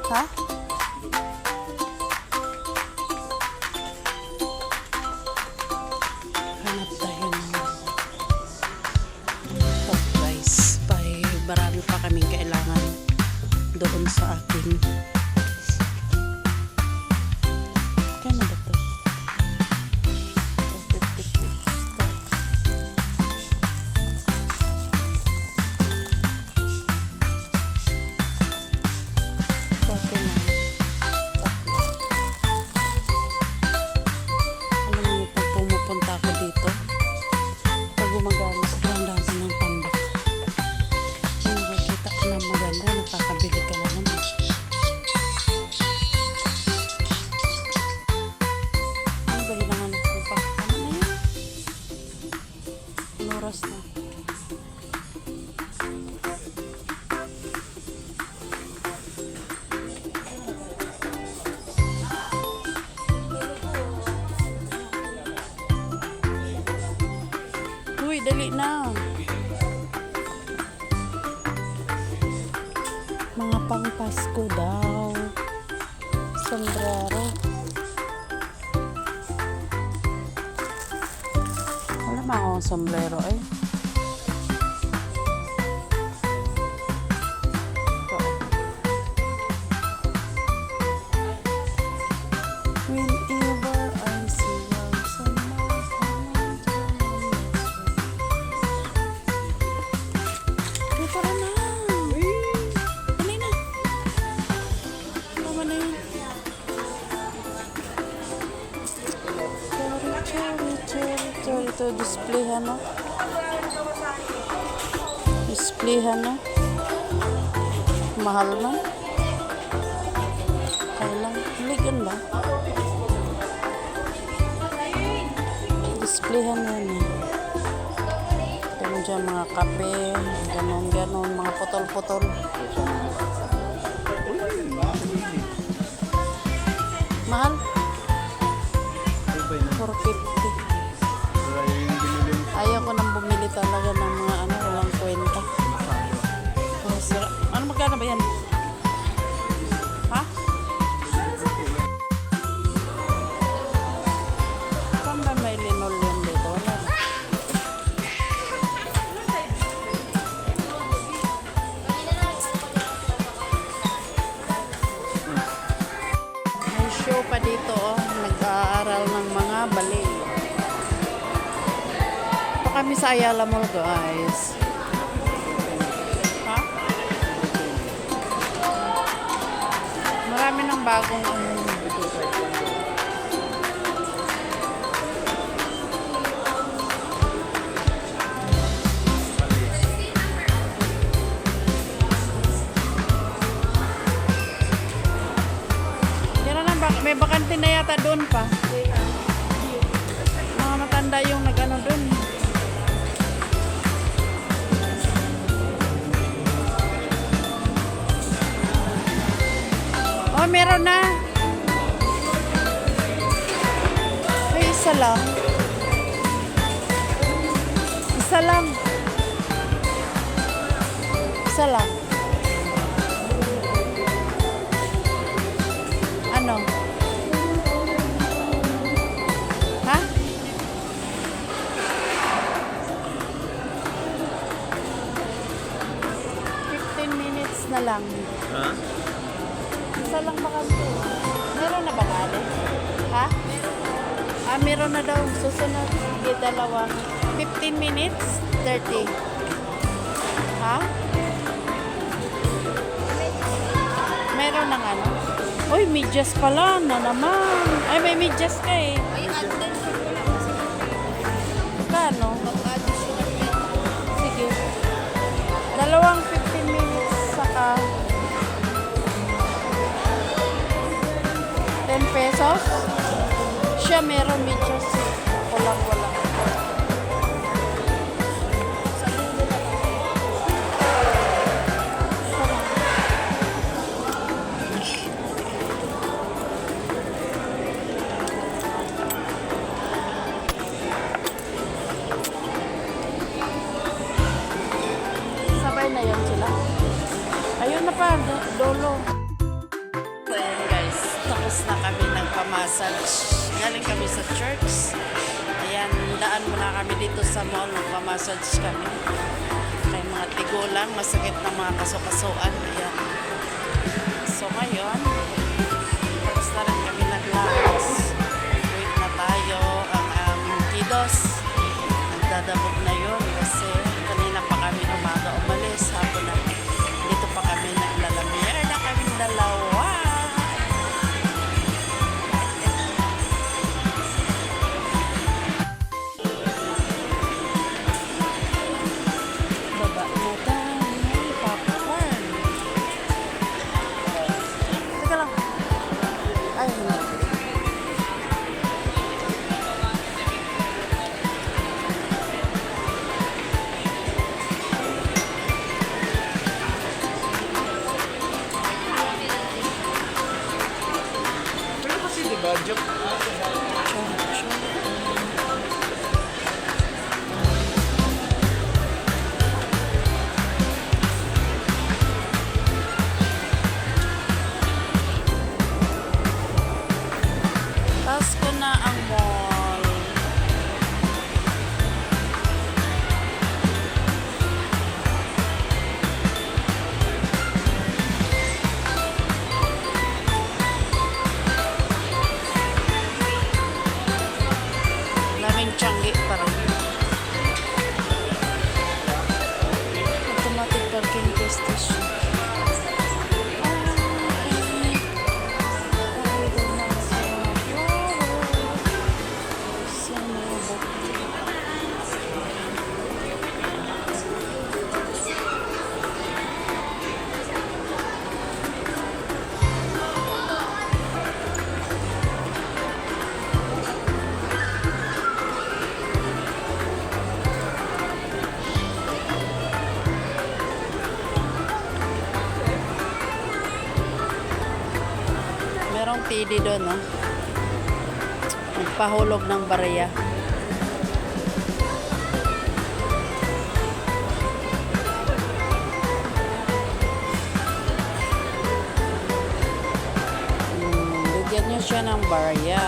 Ha? Hanap tayo ng pork rice. Marami pa kaming kailangan doon sa ating. Kaya na ba ito? Okay na. Alam niyo, pag pumupunta ako dito, pag gumagano sa gandaan ng tambak, yung makikita ka na maganda, nakakabili ka na naman. Ano ba hinahanap ko pa? Ano na yun? Ano oras na? Uy, dali na. Mga pang Pasko daw. Sombrero. Wala ba akong sombrero eh? Ito. Whenever I see you, someone. Uy, tara na. Dali na. Tama na yun. Cherry. Ito, displayhan no? Displayhan no? Mahal man. Kailang. Ligan ba? Displayhan yan eh. Ganun dyan mga kape, ganon, mga putol-putol. Mahal? 450. Ayaw ko nang bumili talaga ng mga walang kwenta. Ano magkano ba yan? Ha? Saan ba may linoleum dito? Wala. May show pa dito, oh. Nag-aaral ng mga ballet. Ito kami sa Ayala Mall, guys. Ha? Marami ng bagong may bakante na yata doon pa. Mga matanda yung nag-ano doon. Oh, meron na. Ay, isa lang. Isa lang. Isa lang. Ano? Ha? 15 minutes na lang. Ha? Isa lang bakante. Meron na ba kali? Ha? Ah, meron na daw. Susunod. Sige, dalawa. 15 minutes, 30. Ha? Meron ng ano? Uy, medyas pala na naman. Ay, may medyas ka eh. Kano? Sige. Dalawang 15 minutes saka 10 pesos. Siya meron medyas. Ako lang wala. Sabay na yan sila. Ayun na pa, dolo. magpamassage. Galing kami sa church. Ayan, daan muna kami dito sa mall. Magpamassage kami. May mga tigulang, masakit na mga kasukasuan. Ayan. So ngayon, tapos na rin kami naglakos. Wait na tayo. Ang aming kiddos. Nagdadabog na yun kasi kanina pa kami umaga umalis. Hapon na. Dito pa kami naglalamier na kaming dalawa. Baba na tayo. Popcorn. Teka lang. Ay, hindi. Pero kasi diba, joke. Tapos ko na ang mall. Daming tiyanggi parang. Automatic parking station. Merong TD doon, no? Nagpahulog ng barya. Bigyan niyo siya ng barya.